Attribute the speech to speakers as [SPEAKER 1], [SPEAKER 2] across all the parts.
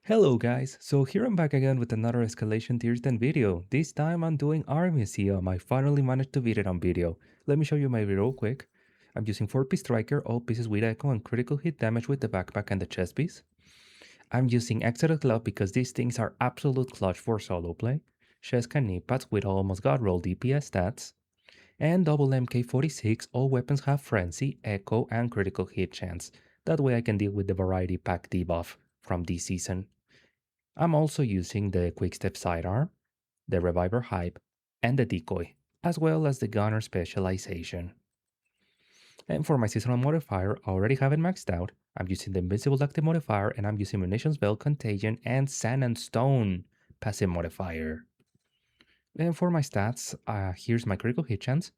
[SPEAKER 1] Hello guys, so here I'm back again with another Escalation Tier 10 video. This time I'm doing Army Museum. I finally managed to beat it on video. Let me show you my video real quick. I'm using 4-piece striker, all pieces with echo and critical hit damage with the backpack and the chest piece. I'm using Exodus Club because these things are absolute clutch for solo play. Chest and knee pads with almost god roll DPS stats. And double MK46, all weapons have frenzy, echo and critical hit chance. That way I can deal with the variety pack debuff from this season. I'm also using the Quickstep Sidearm, the Reviver Hype, and the Decoy, as well as the Gunner Specialization. And for my seasonal modifier, I already have it maxed out. I'm using the Invincible Active modifier, and I'm using Munitions Belt, Contagion, and Sand and Stone passive modifier. And for my stats, here's my critical hit chance.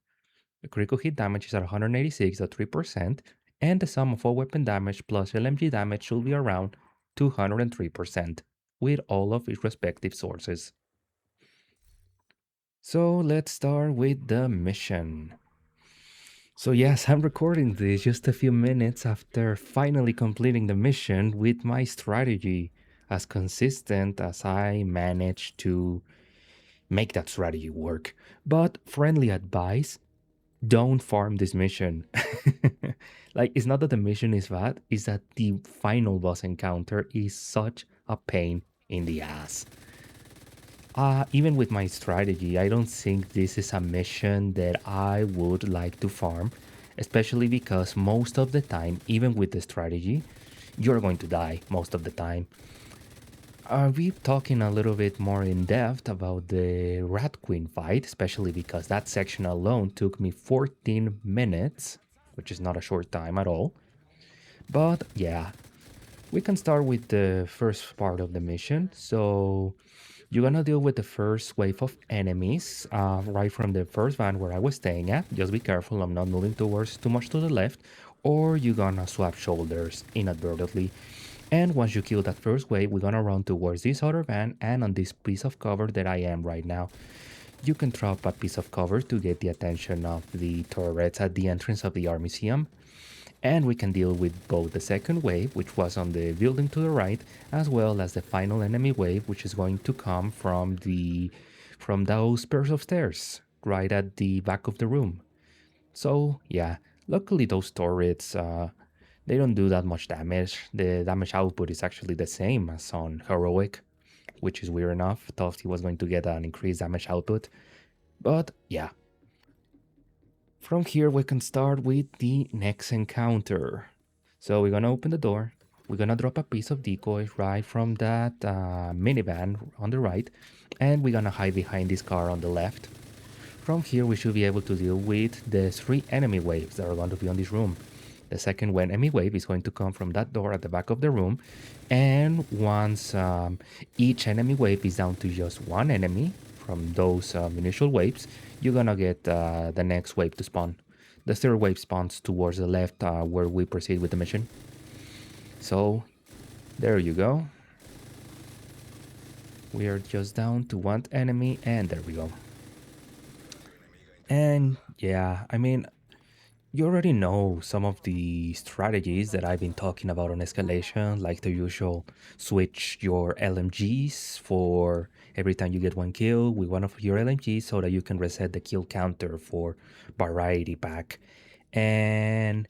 [SPEAKER 1] The critical hit damage is at 186 at 3%, and the sum of all weapon damage plus LMG damage should be around 203%, with all of its respective sources. So let's start with the mission. So yes, I'm recording this just a few minutes after finally completing the mission with my strategy, as consistent as I managed to make that strategy work. But friendly advice, don't farm this mission. Like, it's not that the mission is bad, it's that the final boss encounter is such a pain in the ass. Even with my strategy, I don't think this is a mission that I would like to farm, especially because most of the time, even with the strategy, you're going to die most of the time. Are we talking a little bit more in depth about the Rat Queen fight, especially because that section alone took me 14 minutes, which is not a short time at all. But yeah, we can start with the first part of the mission. So you're gonna deal with the first wave of enemies right from the first van where I was staying at. Just be careful, I'm not moving towards too much to the left, or you're gonna swap shoulders inadvertently. And once you kill that first wave, we're gonna run towards this other van and on this piece of cover that I am right now. You can drop a piece of cover to get the attention of the turrets at the entrance of the art museum. And we can deal with both the second wave, which was on the building to the right, as well as the final enemy wave, which is going to come from those pairs of stairs right at the back of the room. So yeah, luckily those turrets they don't do that much damage. The damage output is actually the same as on heroic, which is weird enough. Thought he was going to get an increased damage output, but yeah. From here, we can start with the next encounter. So we're gonna open the door. We're gonna drop a piece of decoy right from that minivan on the right, and we're gonna hide behind this car on the left. From here, we should be able to deal with the 3 enemy waves that are going to be on this room. The second enemy wave is going to come from that door at the back of the room, and once each enemy wave is down to just 1 enemy from those initial waves, you're gonna get the next wave to spawn. The third wave spawns towards the left where we proceed with the mission. So there you go. We are just down to 1 enemy, and there we go. And yeah, I mean, you already know some of the strategies that I've been talking about on Escalation, like the usual switch your LMGs for every time you get 1 kill with one of your LMGs so that you can reset the kill counter for variety pack. And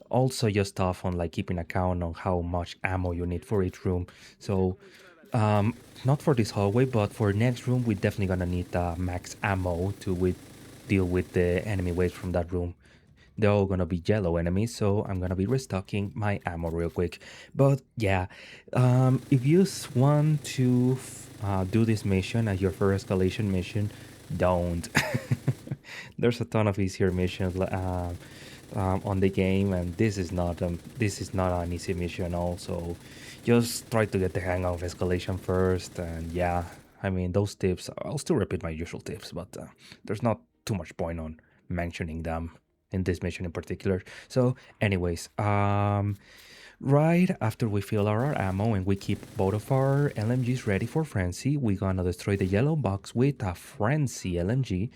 [SPEAKER 1] also just stuff on like keeping account on how much ammo you need for each room. So not for this hallway, but for next room, we're definitely gonna need max ammo to deal with the enemy waves from that room. They're all gonna be yellow enemies, so I'm gonna be restocking my ammo real quick. But yeah, if you want to do this mission as your first escalation mission, don't. There's a ton of easier missions on the game, and this is not an easy mission. Also, just try to get the hang of escalation first, and yeah, I mean those tips. I'll still repeat my usual tips, but there's not too much point on mentioning them in this mission in particular. So anyways, right after we fill our ammo and we keep both of our LMGs ready for frenzy, we're gonna destroy the yellow box with a frenzy LMG,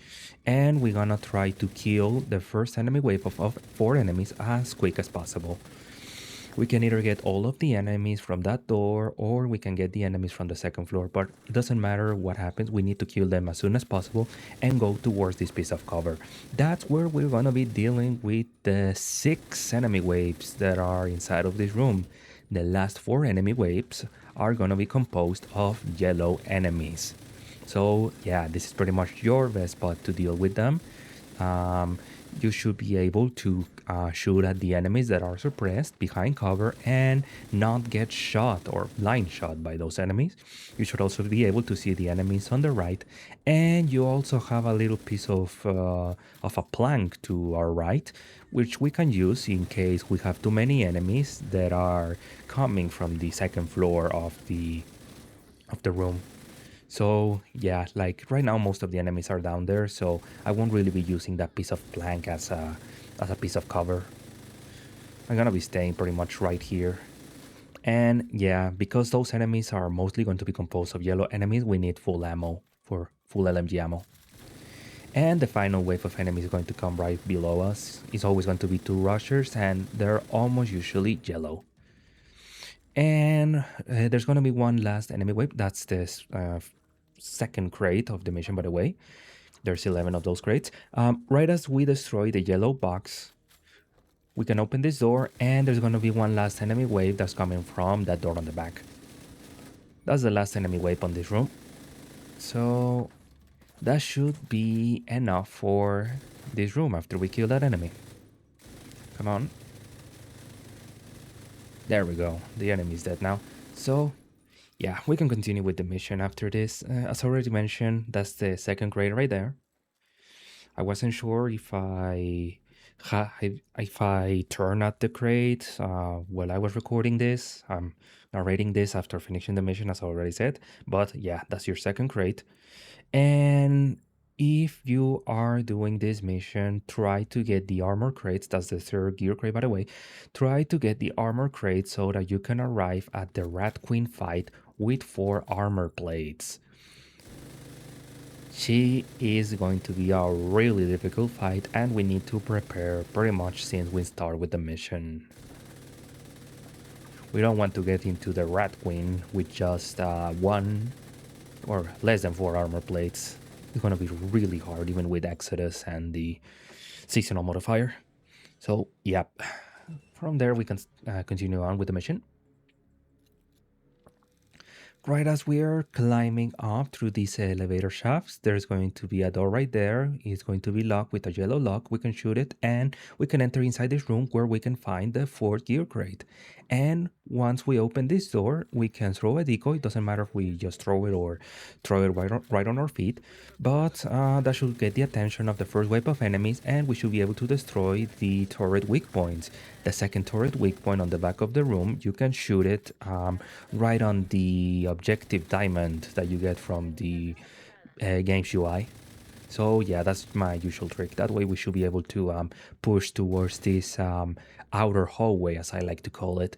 [SPEAKER 1] and we're gonna try to kill the first enemy wave of 4 enemies as quick as possible. We can either get all of the enemies from that door or we can get the enemies from the second floor, but it doesn't matter what happens. We need to kill them as soon as possible and go towards this piece of cover. That's where we're gonna be dealing with the 6 enemy waves that are inside of this room. The last 4 enemy waves are gonna be composed of yellow enemies. So yeah, this is pretty much your best spot to deal with them. Um, you should be able to shoot at the enemies that are suppressed behind cover and not get shot or blind shot by those enemies. You should also be able to see the enemies on the right, and you also have a little piece of a plank to our right, which we can use in case we have too many enemies that are coming from the second floor of the room. So yeah, like right now most of the enemies are down there, so I won't really be using that piece of plank as a piece of cover. I'm gonna be staying pretty much right here. And yeah, because those enemies are mostly going to be composed of yellow enemies, we need full ammo for full LMG ammo. And the final wave of enemies is going to come right below us. It's always going to be 2 rushers, and they're almost usually yellow. And there's going to be one last enemy wave. That's this second crate of the mission, by the way. There's 11 of those crates. Right as we destroy the yellow box, we can open this door, and there's going to be one last enemy wave that's coming from that door on the back. That's the last enemy wave on this room. So that should be enough for this room after we kill that enemy. Come on. There we go. The enemy's dead now. So yeah, we can continue with the mission after this. As already mentioned, that's the second crate right there. I wasn't sure if I turn at the crate while I was recording this. I'm narrating this after finishing the mission, as I already said. But yeah, that's your second crate. And if you are doing this mission, try to get the armor crates. That's the third gear crate, by the way. Try to get the armor crate so that you can arrive at the Rat Queen fight with 4 armor plates. She is going to be a really difficult fight, and we need to prepare pretty much since we start with the mission. We don't want to get into the Rat Queen with just 1 or less than 4 armor plates. It's gonna be really hard even with Exodus and the seasonal modifier. So yep, from there we can continue on with the mission. Right as we are climbing up through these elevator shafts, there's going to be a door right there. It's going to be locked with a yellow lock. We can shoot it and we can enter inside this room where we can find the 4th gear crate. And once we open this door, we can throw a decoy. It doesn't matter if we just throw it or throw it right on our feet. But that should get the attention of the first wave of enemies, and we should be able to destroy the turret weak points. The second turret weak point on the back of the room, you can shoot it right on the objective diamond that you get from the game's UI. So yeah, that's my usual trick. That way we should be able to push towards this outer hallway, as I like to call it.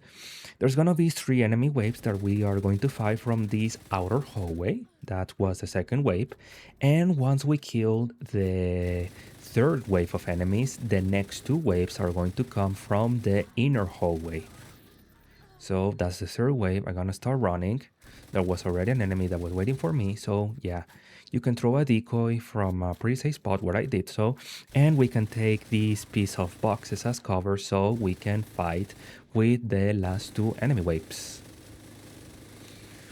[SPEAKER 1] There's gonna be 3 enemy waves that we are going to fight from this outer hallway. That was the second wave. And once we kill the 3rd wave of enemies, the next 2 waves are going to come from the inner hallway. So that's the 3rd wave. I'm gonna start running. There was already an enemy that was waiting for me, so yeah. You can throw a decoy from a pretty safe spot where I did so, and we can take this piece of boxes as cover so we can fight with the last 2 enemy waves.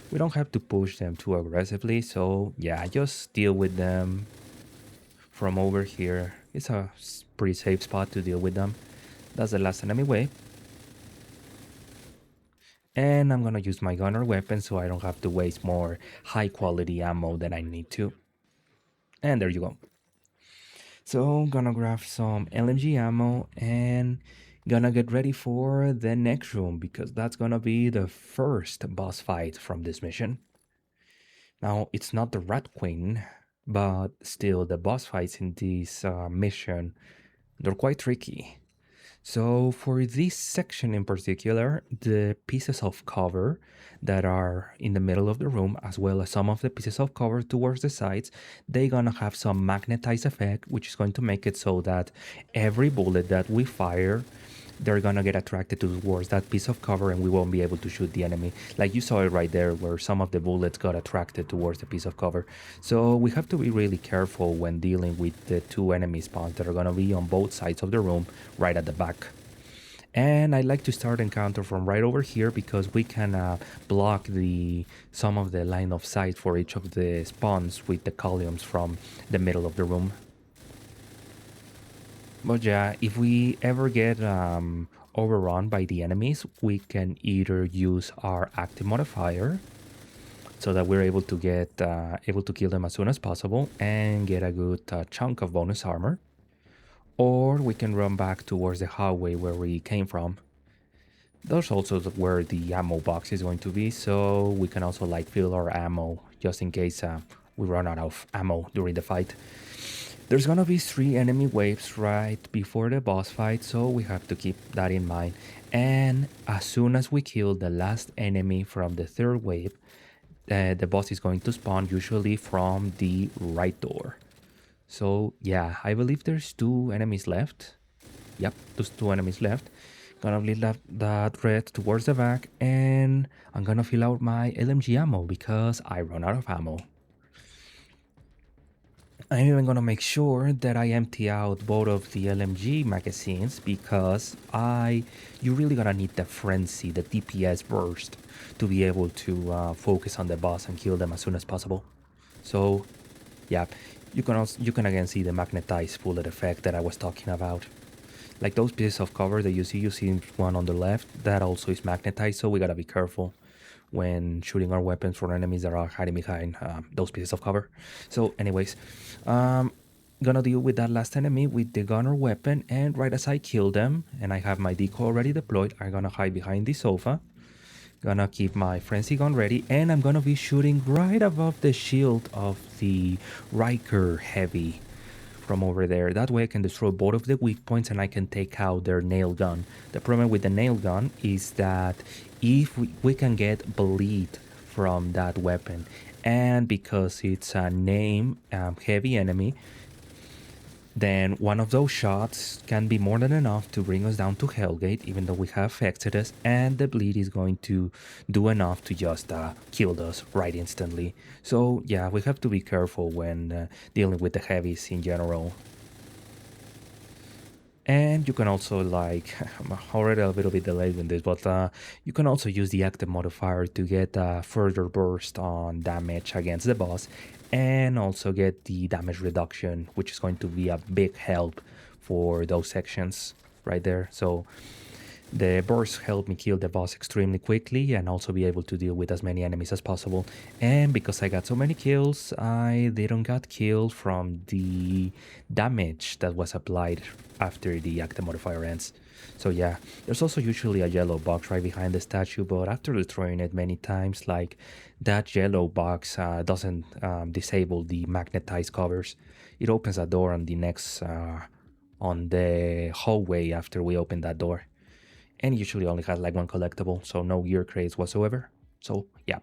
[SPEAKER 1] We don't have to push them too aggressively, so yeah, just deal with them from over here. It's a pretty safe spot to deal with them. That's the last enemy wave. And I'm gonna use my gunner weapon so I don't have to waste more high quality ammo than I need to. And there you go. So gonna grab some LMG ammo and gonna get ready for the next room because that's gonna be the first boss fight from this mission. Now it's not the Rat Queen, but still the boss fights in this mission, they're quite tricky. So for this section in particular, the pieces of cover that are in the middle of the room, as well as some of the pieces of cover towards the sides, they're gonna have some magnetized effect, which is going to make it so that every bullet that we fire, they're gonna get attracted towards that piece of cover and we won't be able to shoot the enemy. Like you saw it right there where some of the bullets got attracted towards the piece of cover. So we have to be really careful when dealing with the two enemy spawns that are gonna be on both sides of the room right at the back. And I like to start encounter from right over here because we can block the some of the line of sight for each of the spawns with the columns from the middle of the room. But yeah, if we ever get overrun by the enemies, we can either use our active modifier so that we're able to get able to kill them as soon as possible and get a good chunk of bonus armor, or we can run back towards the hallway where we came from. There's also where the ammo box is going to be, so we can also like fill our ammo just in case we run out of ammo during the fight. There's gonna be 3 enemy waves right before the boss fight, so we have to keep that in mind. And as soon as we kill the last enemy from the 3rd wave, the boss is going to spawn usually from the right door. So yeah, I believe there's 2 enemies left. Yep, there's 2 enemies left. Gonna lead that red towards the back, and I'm gonna fill out my LMG ammo because I run out of ammo. I'm even gonna make sure that I empty out both of the LMG magazines because you really gonna need the frenzy, the DPS burst to be able to focus on the boss and kill them as soon as possible. So yeah, you can again see the magnetized bullet effect that I was talking about. Like those pieces of cover that you see one on the left, that also is magnetized, so we gotta be careful when shooting our weapons for enemies that are hiding behind those pieces of cover. So anyways, gonna deal with that last enemy with the gun or weapon, and right as I kill them and I have my decoy already deployed, I'm gonna hide behind the sofa, gonna keep my frenzy gun ready, and I'm gonna be shooting right above the shield of the Riker Heavy from over there. That way I can destroy both of the weak points and I can take out their nail gun. The problem with the nail gun is that if we can get bleed from that weapon, and because it's a name heavy enemy, then one of those shots can be more than enough to bring us down to Hellgate, even though we have Exodus, and the bleed is going to do enough to just kill us right instantly. So yeah, we have to be careful when dealing with the heavies in general. And you can also like, I'm already a little bit delayed in this, but you can also use the active modifier to get a further burst on damage against the boss, and also get the damage reduction, which is going to be a big help for those sections right there. So the burst helped me kill the boss extremely quickly and also be able to deal with as many enemies as possible. And because I got so many kills, I didn't get killed from the damage that was applied after the active modifier ends. So yeah, there's also usually a yellow box right behind the statue, but after destroying it many times, like that yellow box doesn't disable the magnetized covers. It opens a door on the next on the hallway after we open that door, and usually only has like 1 collectible, so no gear crates whatsoever. So yeah.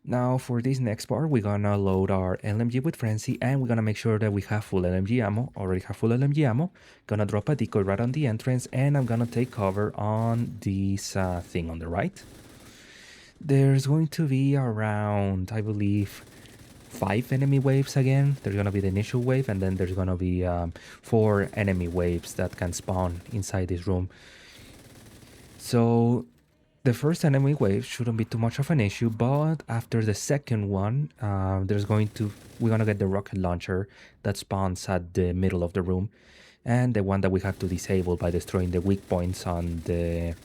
[SPEAKER 1] Now for this next part, we're gonna load our LMG with Frenzy, and we're gonna make sure that we have full LMG ammo. Already have full LMG ammo. Gonna drop a decoy right on the entrance, and I'm gonna take cover on this thing on the right. There's going to be around, I believe, 5 enemy waves again. There's gonna be the initial wave, and then there's gonna be 4 enemy waves that can spawn inside this room. So the first enemy wave shouldn't be too much of an issue, but after the second one, we're gonna get the rocket launcher that spawns at the middle of the room, and the one that we have to disable by destroying the weak points on the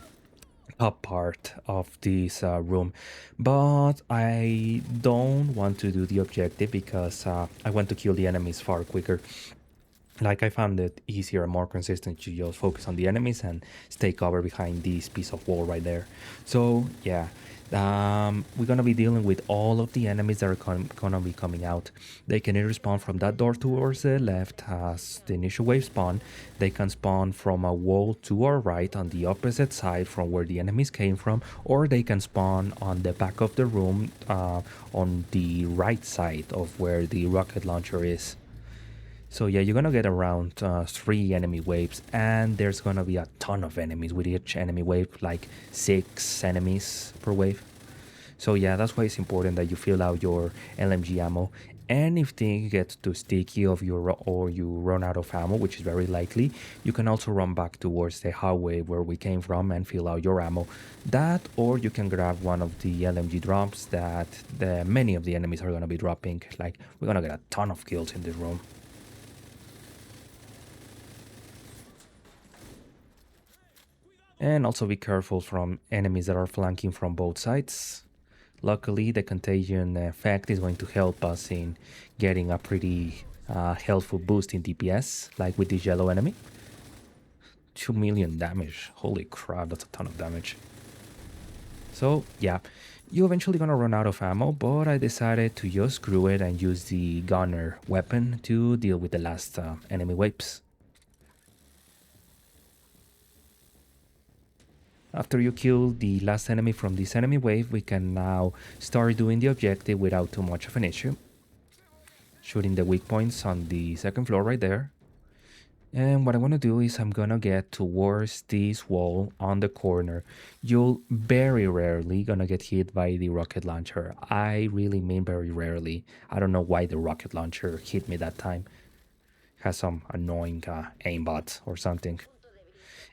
[SPEAKER 1] top part of this room. But I don't want to do the objective because I want to kill the enemies far quicker. Like, I found it easier and more consistent to just focus on the enemies and stay covered behind this piece of wall right there. So yeah, we're gonna be dealing with all of the enemies that are gonna be coming out. They can either spawn from that door towards the left as the initial wave spawn. They can spawn from a wall to our right on the opposite side from where the enemies came from, or they can spawn on the back of the room on the right side of where the rocket launcher is. So yeah, you're gonna get around 3 enemy waves, and there's gonna be a ton of enemies with each enemy wave, like 6 enemies per wave. So yeah, that's why it's important that you fill out your LMG ammo. And if things get too sticky or you run out of ammo, which is very likely, you can also run back towards the highway where we came from and fill out your ammo. That, or you can grab one of the LMG drops that many of the enemies are gonna be dropping. Like, we're gonna get a ton of kills in this room. And also be careful from enemies that are flanking from both sides. Luckily, the contagion effect is going to help us in getting a pretty helpful boost in DPS, like with this yellow enemy. 2 million damage. Holy crap, that's a ton of damage. So, yeah, you're eventually gonna run out of ammo, but I decided to just screw it and use the gunner weapon to deal with the last enemy waves. After you kill the last enemy from this enemy wave, we can now start doing the objective without too much of an issue. Shooting the weak points on the second floor right there. And what I want to do is I'm gonna get towards this wall on the corner. You'll very rarely gonna get hit by the rocket launcher. I really mean very rarely. I don't know why the rocket launcher hit me that time. Has some annoying aimbot or something.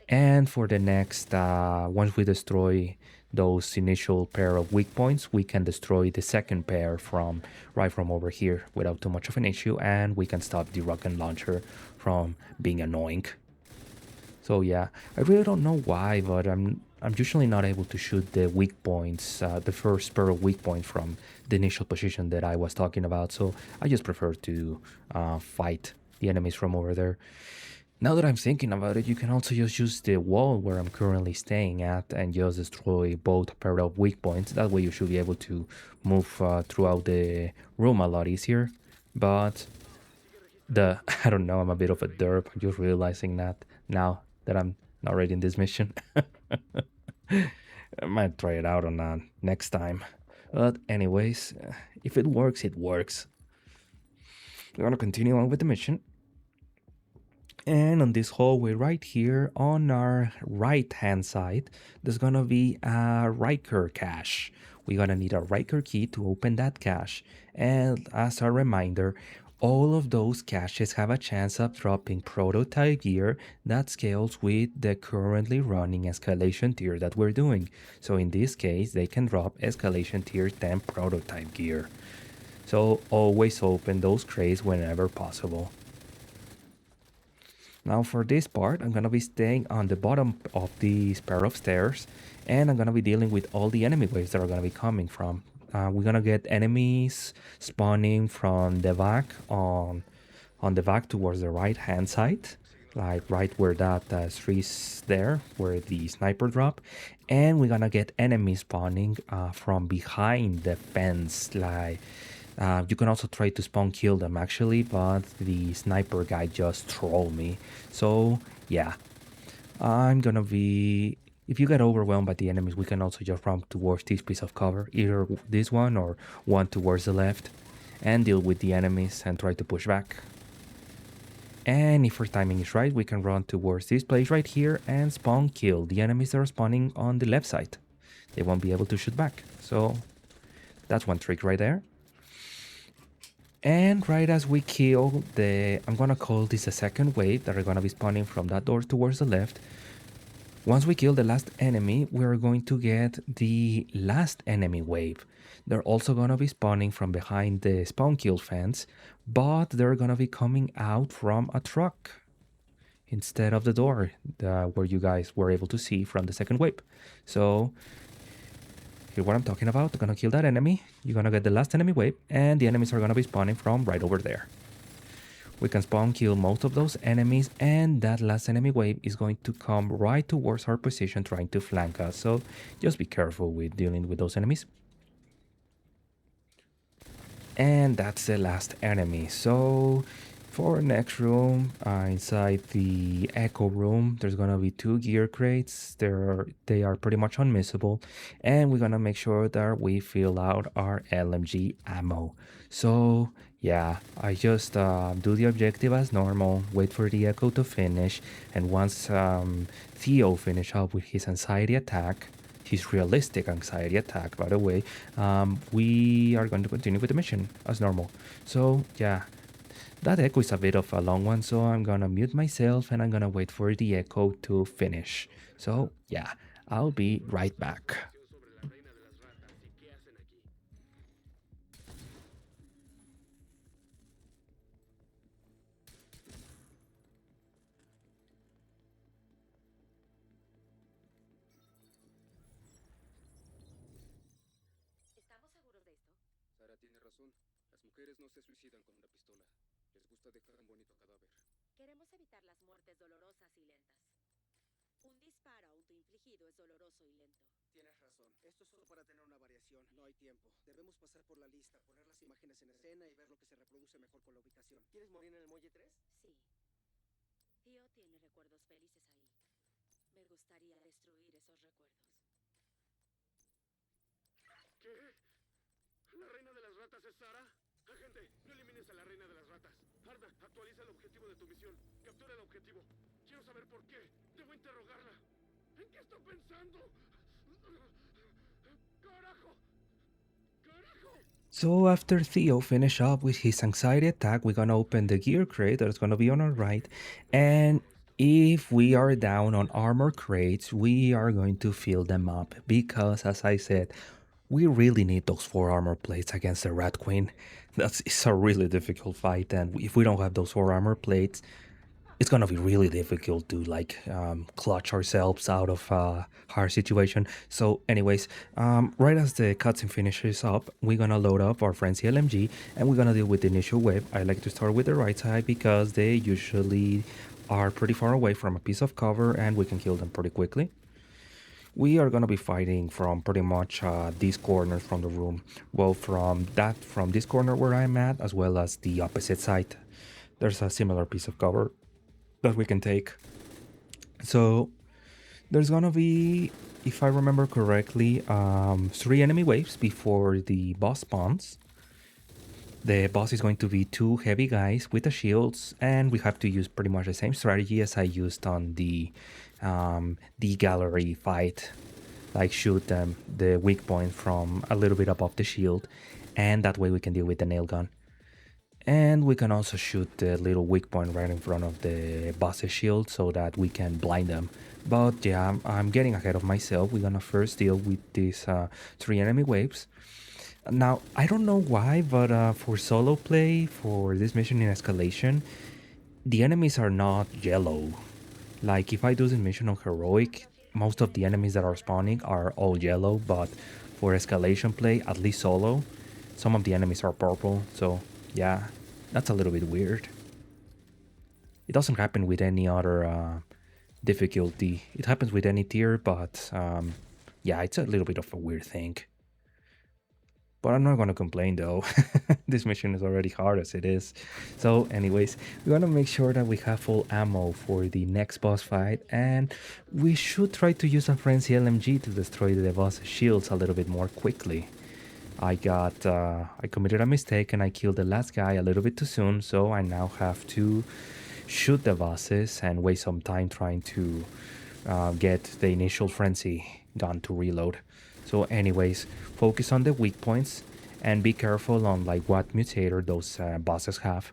[SPEAKER 1] And for the next, once we destroy those initial pair of weak points, we can destroy the second pair from right from over here without too much of an issue, and we can stop the rocket launcher from being annoying. So yeah, I really don't know why, but I'm usually not able to shoot the weak points, the first pair of weak points from the initial position that I was talking about. So I just prefer to fight the enemies from over there. Now that I'm thinking about it, you can also just use the wall where I'm currently staying at and just destroy both pair of weak points. That way you should be able to move throughout the room a lot easier. But I don't know, I'm a bit of a derp. I'm just realizing that now that I'm not ready in this mission. I might try it out on next time. But anyways, if it works, it works. We're gonna continue on with the mission. And on this hallway right here on our right hand side, there's gonna be a Riker cache. We're gonna need a Riker key to open that cache. And as a reminder, all of those caches have a chance of dropping prototype gear that scales with the currently running escalation tier that we're doing. So in this case, they can drop escalation tier 10 prototype gear. So always open those crates whenever possible. Now for this part, I'm gonna be staying on the bottom of these pair of stairs, and I'm gonna be dealing with all the enemy waves that are gonna be coming from. We're gonna get enemies spawning from the back on the back towards the right hand side, like right where that tree's there, where the sniper drop, and we're gonna get enemies spawning from behind the fence, like. You can also try to spawn kill them actually, but the sniper guy just trolled me. So yeah, I'm gonna be... If you get overwhelmed by the enemies, we can also just run towards this piece of cover, either this one or one towards the left, and deal with the enemies and try to push back. And if our timing is right, we can run towards this place right here and spawn kill the enemies that are spawning on the left side. They won't be able to shoot back. So that's one trick right there. And right as we kill I'm gonna call this a second wave that are gonna be spawning from that door towards the left. Once we kill the last enemy, we're going to get the last enemy wave. They're also gonna be spawning from behind the spawn kill fence, but they're gonna be coming out from a truck instead of the door where you guys were able to see from the second wave. So hear what I'm talking about. I'm gonna kill that enemy. You're gonna get the last enemy wave, and the enemies are gonna be spawning from right over there. We can spawn kill most of those enemies, and that last enemy wave is going to come right towards our position trying to flank us. So just be careful with dealing with those enemies. And that's the last enemy. So For next room, inside the echo room, there's gonna be two gear crates. They are pretty much unmissable, and we're gonna make sure that we fill out our LMG ammo. So yeah, I just do the objective as normal, wait for the echo to finish, and once Theo finish up with his anxiety attack, his realistic anxiety attack, by the way, we are going to continue with the mission as normal. So yeah, that echo is a bit of a long one, so I'm gonna mute myself and I'm gonna wait for the echo to finish. So, yeah, I'll be right back. So after Theo finish up with his anxiety attack, we're gonna open the gear crate that's gonna be on our right. And if we are down on armor crates, we are going to fill them up because, as I said, we really need those 4 armor plates against the Rat Queen. It's a really difficult fight, and if we don't have those 4 armor plates, it's gonna be really difficult to like clutch ourselves out of a hard situation. So, anyways, right as the cutscene finishes up, we're gonna load up our frenzy LMG and we're gonna deal with the initial wave. I like to start with the right side because they usually are pretty far away from a piece of cover and we can kill them pretty quickly. We are gonna be fighting from pretty much these corners from the room. Well, from this corner where I'm at, as well as the opposite side. There's a similar piece of cover that we can take. So there's gonna be, if I remember correctly, 3 enemy waves before the boss spawns. The boss is going to be 2 heavy guys with the shields, and we have to use pretty much the same strategy as I used on the gallery fight. Like shoot them the weak point from a little bit above the shield, and that way we can deal with the nail gun. And we can also shoot the little weak point right in front of the boss's shield so that we can blind them. But yeah, I'm getting ahead of myself. We're gonna first deal with these 3 enemy waves. Now, I don't know why, but for solo play, for this mission in Escalation, the enemies are not yellow. Like if I do this mission on Heroic, most of the enemies that are spawning are all yellow, but for Escalation play, at least solo, some of the enemies are purple, so yeah, that's a little bit weird. It doesn't happen with any other difficulty. It happens with any tier, but yeah, it's a little bit of a weird thing. But I'm not gonna complain though. This mission is already hard as it is. So anyways, we want to make sure that we have full ammo for the next boss fight, and we should try to use a frenzy LMG to destroy the boss's shields a little bit more quickly. I committed a mistake and I killed the last guy a little bit too soon, so I now have to shoot the bosses and waste some time trying to get the initial frenzy gun to reload. So anyways, focus on the weak points and be careful on like what mutator those bosses have.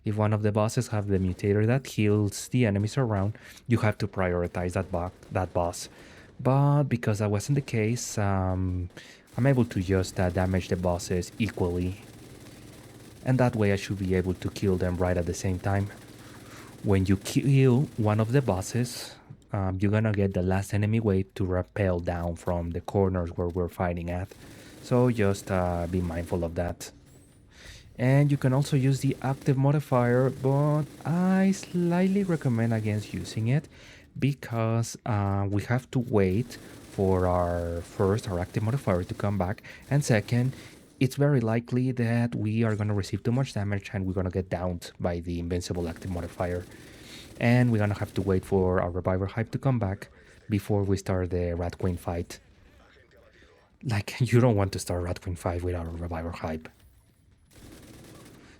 [SPEAKER 1] If one of the bosses have the mutator that heals the enemies around, you have to prioritize that boss. But because that wasn't the case, I'm able to just damage the bosses equally. And that way I should be able to kill them right at the same time. When you kill one of the bosses, you're gonna get the last enemy wave to rappel down from the corners where we're fighting at. So just be mindful of that. And you can also use the active modifier, but I slightly recommend against using it because we have to wait for our active modifier to come back. And second, it's very likely that we are going to receive too much damage and we're going to get downed by the invincible active modifier. And we're going to have to wait for our reviver hype to come back before we start the Rat Queen fight. Like, you don't want to start Rat Queen fight without a reviver hype.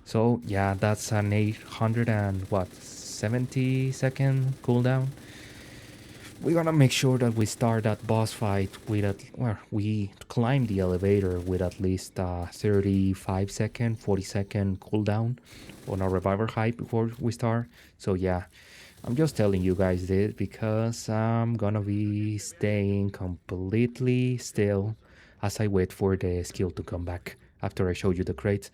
[SPEAKER 1] So yeah, that's an 800 and what, 70-second cooldown. We're gonna make sure that we start that boss fight with we climb the elevator with at least 35-second, 40-second cooldown on our reviver hype before we start. So yeah, I'm just telling you guys this because I'm gonna be staying completely still as I wait for the skill to come back after I show you the crates.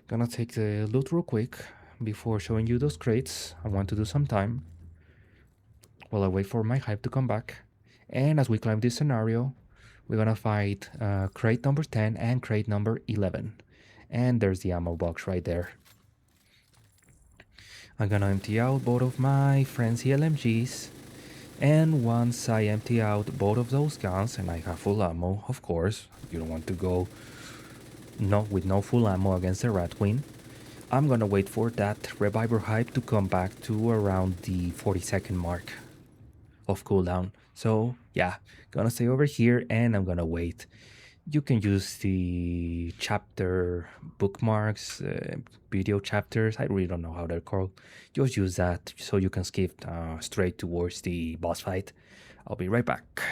[SPEAKER 1] Gonna take the loot real quick before showing you those crates. I want to do some time while I wait for my hype to come back. And as we climb this scenario, we're gonna fight crate number 10 and crate number 11. And there's the ammo box right there. I'm gonna empty out both of my Frenzy LMGs. And once I empty out both of those guns and I have full ammo, of course, you don't want to go with no full ammo against the Rat Queen. I'm gonna wait for that reviver hype to come back to around the 40-second mark of cooldown. So yeah, gonna stay over here and I'm gonna wait. You can use the chapter bookmarks, video chapters. I really don't know how they're called. Just use that so you can skip straight towards the boss fight. I'll be right back.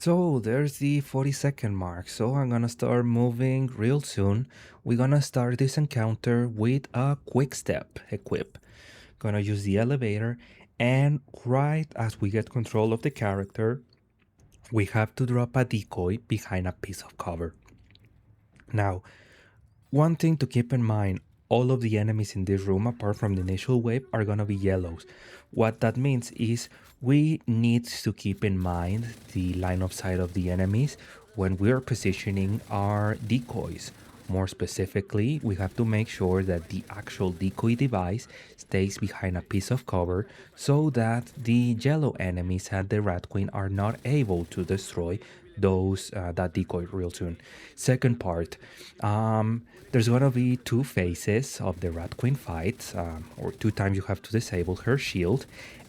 [SPEAKER 1] So there's the 40-second mark. So I'm gonna start moving real soon. We're gonna start this encounter with a quick step equip. Gonna use the elevator, and right as we get control of the character, we have to drop a decoy behind a piece of cover. Now, one thing to keep in mind, all of the enemies in this room, apart from the initial wave, are gonna be yellows. What that means is we need to keep in mind the line of sight of the enemies when we are positioning our decoys. More specifically, we have to make sure that the actual decoy device stays behind a piece of cover so that the yellow enemies and the Rat Queen are not able to destroy that decoy real soon. Second part, there's gonna be two phases of the Rat Queen fight, or two times you have to disable her shield,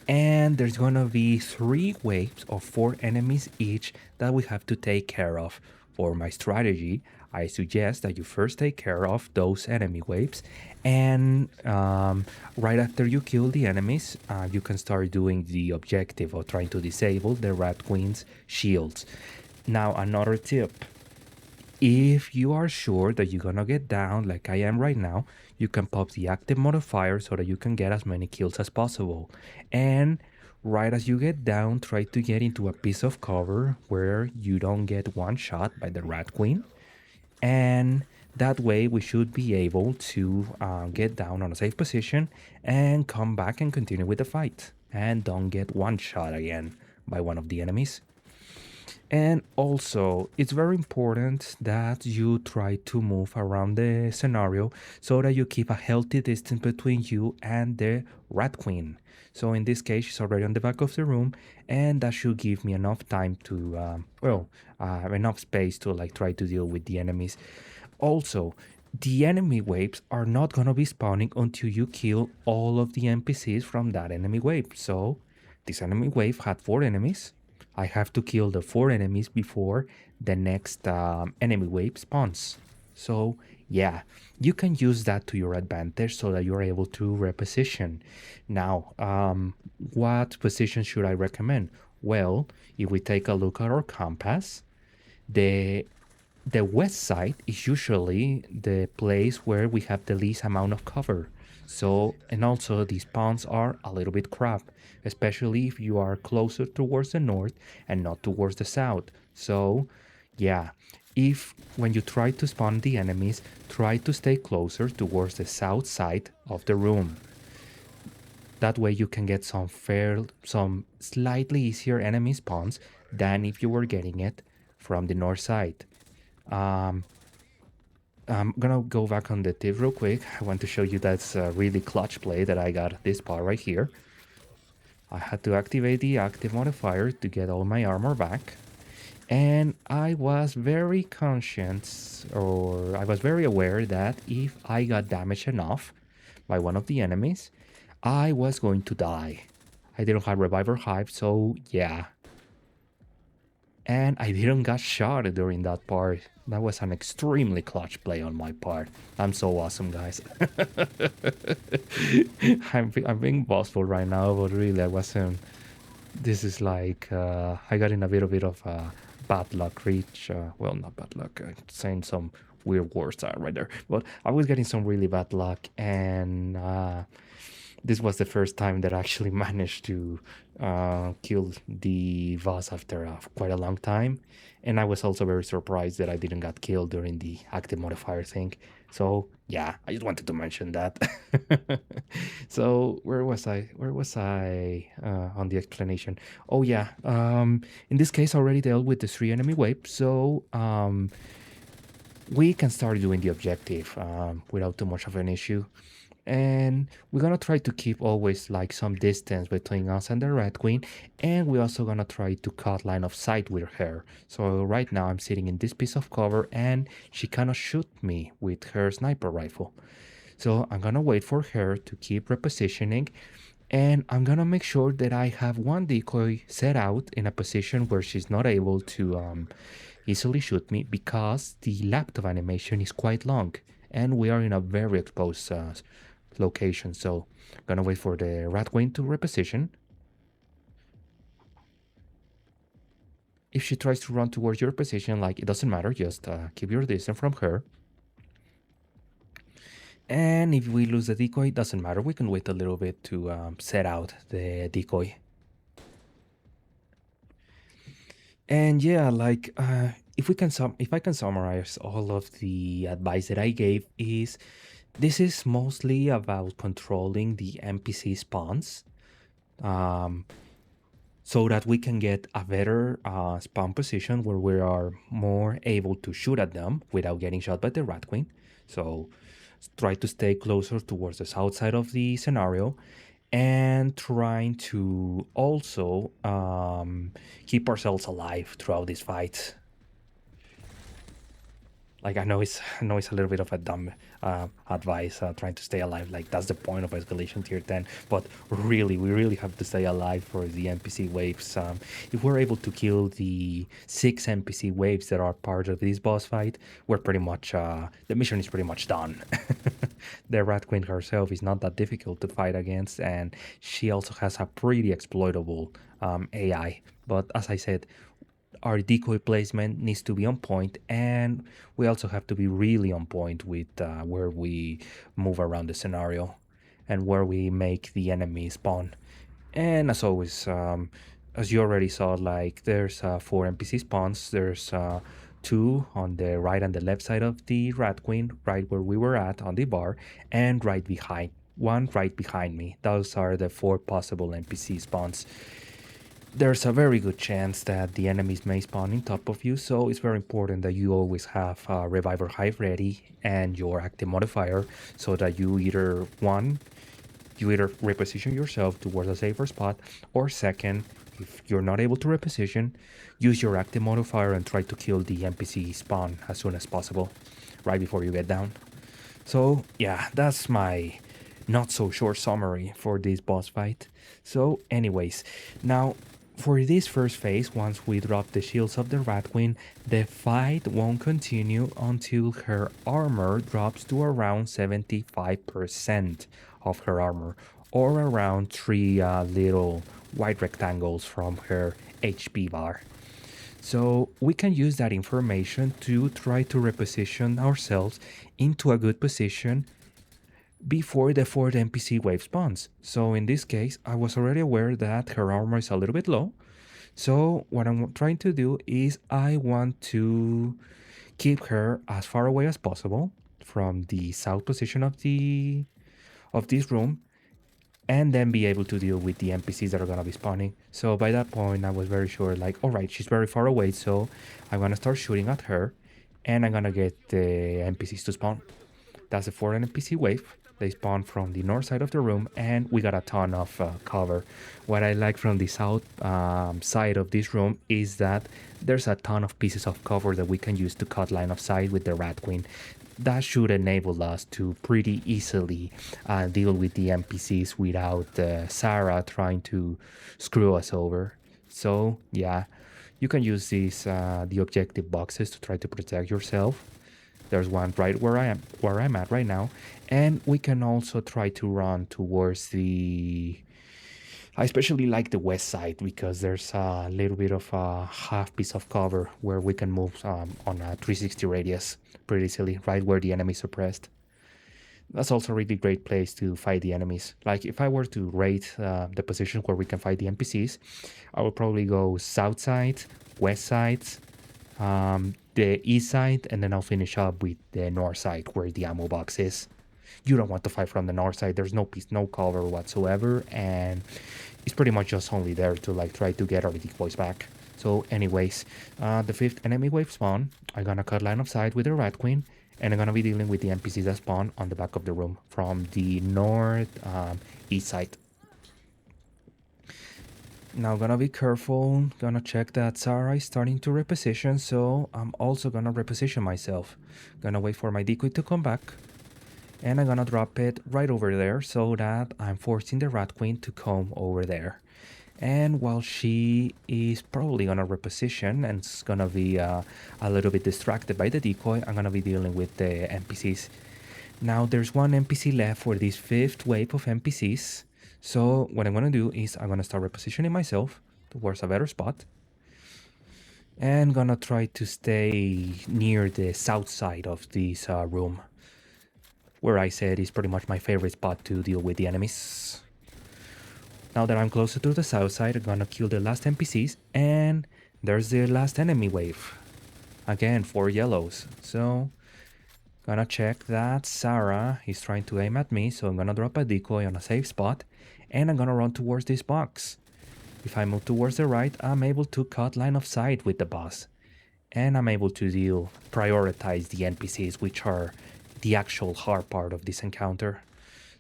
[SPEAKER 1] and there's gonna be 3 waves of 4 enemies each that we have to take care of. For my strategy, I suggest that you first take care of those enemy waves, and right after you kill the enemies, you can start doing the objective of trying to disable the Rat Queen's shields. Now, another tip. If you are sure that you're gonna get down like I am right now, you can pop the active modifier so that you can get as many kills as possible. And right as you get down, try to get into a piece of cover where you don't get one shot by the Rat Queen. And that way we should be able to get down on a safe position and come back and continue with the fight. And don't get one shot again by one of the enemies. And also, it's very important that you try to move around the scenario so that you keep a healthy distance between you and the Rat Queen. So in this case, she's already on the back of the room, and that should give me enough time to, enough space to like try to deal with the enemies. Also, the enemy waves are not gonna be spawning until you kill all of the NPCs from that enemy wave. So this enemy wave had 4 enemies. I have to kill the 4 enemies before the next enemy wave spawns. So yeah, you can use that to your advantage so that you're able to reposition. Now, what position should I recommend? Well, if we take a look at our compass, the west side is usually the place where we have the least amount of cover. So, and also these spawns are a little bit crap, especially if you are closer towards the north and not towards the south. So, yeah, if when you try to spawn the enemies, try to stay closer towards the south side of the room. That way you can get some slightly easier enemy spawns than if you were getting it from the north side. Um, I'm gonna go back on the tip real quick. I want to show you that's a really clutch play that I got this part right here. I had to activate the active modifier to get all my armor back. And I was very conscious, or I was very aware that if I got damaged enough by one of the enemies, I was going to die. I didn't have Reviver Hive, so yeah. And I didn't get shot during that part. That was an extremely clutch play on my part. I'm so awesome, guys. I'm being boastful right now, but really I wasn't. This is like I got in a little bit of bad luck reach. Well, not bad luck. Saying some weird words right there, but I was getting some really bad luck, and this was the first time that I actually managed to kill the boss after quite a long time. And I was also very surprised that I didn't get killed during the active modifier thing. So yeah, I just wanted to mention that. So where was I? Where was I on the explanation? Oh yeah. In this case, I already dealt with the 3 enemy waves, so we can start doing the objective without too much of an issue. And we're gonna try to keep always like some distance between us and the Red Queen, and we're also gonna try to cut line of sight with her. So right now I'm sitting in this piece of cover and she cannot shoot me with her sniper rifle. So I'm gonna wait for her to keep repositioning, and I'm gonna make sure that I have one decoy set out in a position where she's not able to easily shoot me, because the laptop animation is quite long and we are in a very exposed location. So I'm gonna wait for the rat queen to reposition. If she tries to run towards your position, like, it doesn't matter, just keep your distance from her. And if we lose the decoy, it doesn't matter, we can wait a little bit to set out the decoy. And yeah, like if I can summarize all of the advice that I gave, is this is mostly about controlling the NPC spawns, um, so that we can get a better spawn position where we are more able to shoot at them without getting shot by the Rat Queen. So try to stay closer towards the south side of the scenario, and trying to also keep ourselves alive throughout this fight. Like, I know it's a little bit of a dumb advice, trying to stay alive. Like, that's the point of Escalation Tier 10. But really, we really have to stay alive for the NPC waves. If we're able to kill the 6 NPC waves that are part of this boss fight, we're pretty much the mission is pretty much done. The Rat Queen herself is not that difficult to fight against, and she also has a pretty exploitable AI. But as I said, our decoy placement needs to be on point, and we also have to be really on point with where we move around the scenario and where we make the enemy spawn. And as always, as you already saw, like, there's 4 NPC spawns. There's 2 on the right and the left side of the Rat Queen, right where we were at on the bar, and right behind, one right behind me. Those are the 4 possible NPC spawns. There's a very good chance that the enemies may spawn on top of you, so it's very important that you always have a Reviver Hive ready and your active modifier, so that you either reposition yourself towards a safer spot, or second, if you're not able to reposition, use your active modifier and try to kill the NPC spawn as soon as possible, right before you get down. So yeah, that's my not so short summary for this boss fight. So anyways, now for this first phase, once we drop the shields of the Rat Queen, the fight won't continue until her armor drops to around 75% of her armor, or around 3 little white rectangles from her HP bar. So we can use that information to try to reposition ourselves into a good position before the fourth NPC wave spawns. So in this case, I was already aware that her armor is a little bit low. So what I'm trying to do is I want to keep her as far away as possible from the south position of this room, and then be able to deal with the NPCs that are gonna be spawning. So by that point, I was very sure, like, all right, she's very far away, so I'm gonna start shooting at her, and I'm gonna get the NPCs to spawn. That's the fourth NPC wave. They spawn from the north side of the room, and we got a ton of cover. What I like from the south side of this room is that there's a ton of pieces of cover that we can use to cut line of sight with the Rat Queen. That should enable us to pretty easily deal with the NPCs without Sarah trying to screw us over. So yeah, you can use these the objective boxes to try to protect yourself. There's one right where I'm at right now, and we can also try to run towards the. I especially like the west side because there's a little bit of a half piece of cover where we can move on a 360 radius pretty easily, right where the enemy is suppressed. That's also a really great place to fight the enemies. Like if I were to rate the position where we can fight the NPCs, I would probably go south side, west side, the east side, and then I'll finish up with the north side where the ammo box is. You don't want to fight from the north side. There's no piece, no cover whatsoever, and it's pretty much just only there to like try to get our decoys back. So anyways, the fifth enemy wave spawn. I'm gonna cut line of sight with the Rat Queen, and I'm gonna be dealing with the NPCs that spawn on the back of the room from the north east side. Now gonna be careful, gonna check that Sarah is starting to reposition, so I'm also gonna reposition myself. Gonna wait for my decoy to come back, and I'm gonna drop it right over there so that I'm forcing the Rat Queen to come over there. And while she is probably gonna reposition and it's gonna be a little bit distracted by the decoy, I'm gonna be dealing with the NPCs. Now there's one NPC left for this fifth wave of NPCs. So what I'm gonna do is I'm gonna start repositioning myself towards a better spot, and gonna try to stay near the south side of this room, where I said is pretty much my favorite spot to deal with the enemies. Now that I'm closer to the south side, I'm gonna kill the last NPCs, and there's the last enemy wave. Again, 4 yellows. So gonna check that Sarah is trying to aim at me, so I'm gonna drop a decoy on a safe spot, and I'm gonna run towards this box. If I move towards the right, I'm able to cut line of sight with the boss, and I'm able to prioritize the NPCs, which are the actual hard part of this encounter.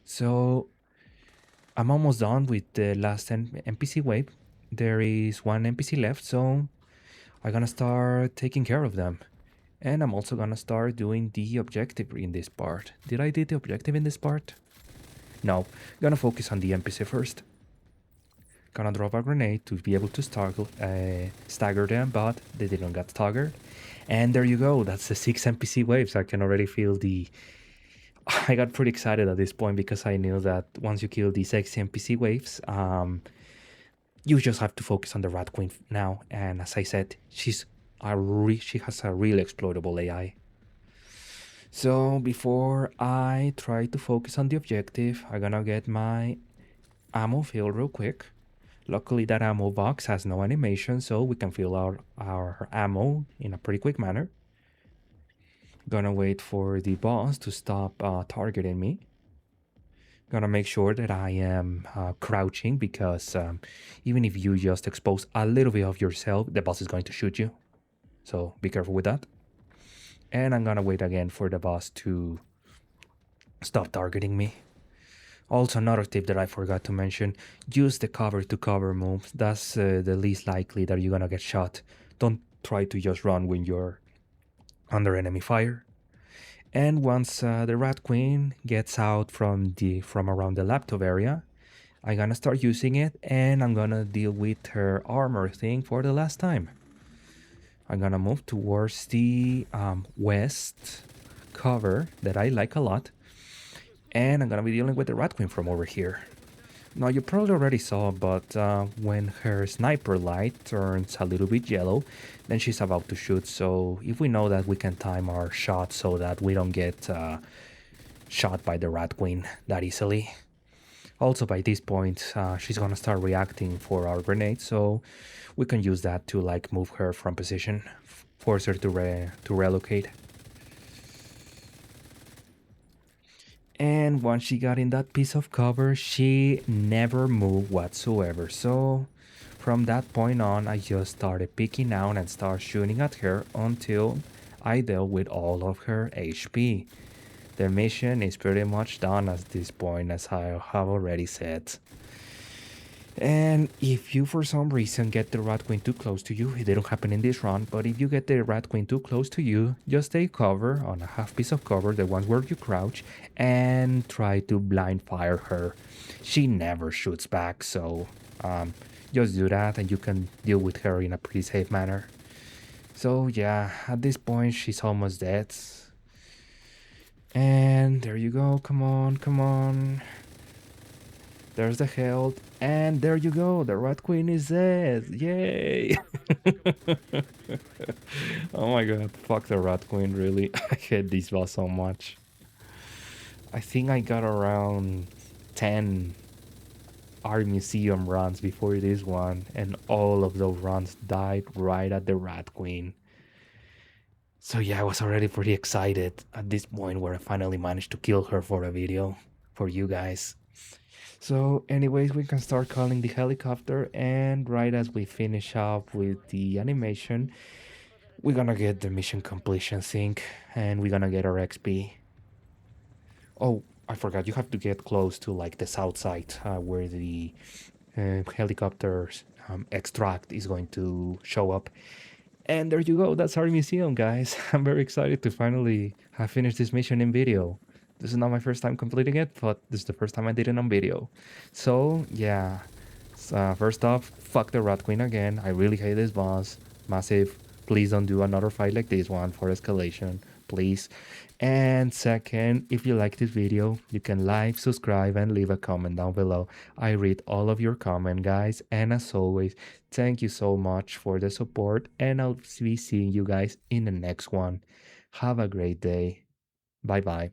[SPEAKER 1] So I'm almost done with the last NPC wave. There is one NPC left, so I'm gonna start taking care of them. And I'm also gonna start doing the objective in this part. Did I do the objective in this part? No, gonna focus on the NPC first. Gonna drop a grenade to be able to stagger them, but they didn't get staggered. And there you go, that's the 6 NPC waves. I can already feel I got pretty excited at this point because I knew that once you kill the 6 NPC waves, you just have to focus on the Rat Queen now. And as I said, she has a really exploitable AI. So before I try to focus on the objective, I'm gonna get my ammo filled real quick. Luckily that ammo box has no animation, so we can fill out our ammo in a pretty quick manner. Gonna wait for the boss to stop targeting me. Gonna make sure that I am crouching because even if you just expose a little bit of yourself, the boss is going to shoot you. So be careful with that. And I'm gonna wait again for the boss to stop targeting me. Also, another tip that I forgot to mention, use the cover to cover moves. That's the least likely that you're gonna get shot. Don't try to just run when you're under enemy fire. And once the Rat Queen gets out from around the laptop area, I'm gonna start using it, and I'm gonna deal with her armor thing for the last time. I'm gonna move towards the west cover that I like a lot, and I'm gonna be dealing with the Rat Queen from over here. Now you probably already saw, but when her sniper light turns a little bit yellow, then she's about to shoot. So if we know that we can time our shot so that we don't get shot by the Rat Queen that easily. Also, by this point, she's gonna start reacting for our grenade, so we can use that to like move her from position, force her to relocate. And once she got in that piece of cover, she never moved whatsoever. So from that point on, I just started peeking out and start shooting at her until I dealt with all of her HP. The mission is pretty much done at this point, as I have already said. And if you for some reason get the Rat Queen too close to you, it didn't happen in this run, but if you get the Rat Queen too close to you, just take cover on a half piece of cover, the ones where you crouch, and try to blind fire her. She never shoots back, so just do that and you can deal with her in a pretty safe manner. So yeah, at this point she's almost dead. And there you go, come on, come on. There's the health, and there you go. The Rat Queen is dead. Yay! Oh my god, fuck the Rat Queen, really. I hate this boss so much. I think I got around 10 art museum runs before this one, and all of those runs died right at the Rat Queen. So yeah, I was already pretty excited at this point where I finally managed to kill her for a video for you guys. So, anyways, we can start calling the helicopter, and right as we finish up with the animation, we're gonna get the mission completion sync, and we're gonna get our XP. Oh, I forgot, you have to get close to like the south side where the helicopter's extract is going to show up. And there you go, that's our museum, guys. I'm very excited to finally have finished this mission in video. This is not my first time completing it, but this is the first time I did it on video. So, yeah. First off, fuck the Rat Queen again. I really hate this boss. Massive. Please don't do another fight like this one for Escalation. Please. And second, if you like this video, you can like, subscribe, and leave a comment down below. I read all of your comment, guys. And as always, thank you so much for the support. And I'll be seeing you guys in the next one. Have a great day. Bye bye.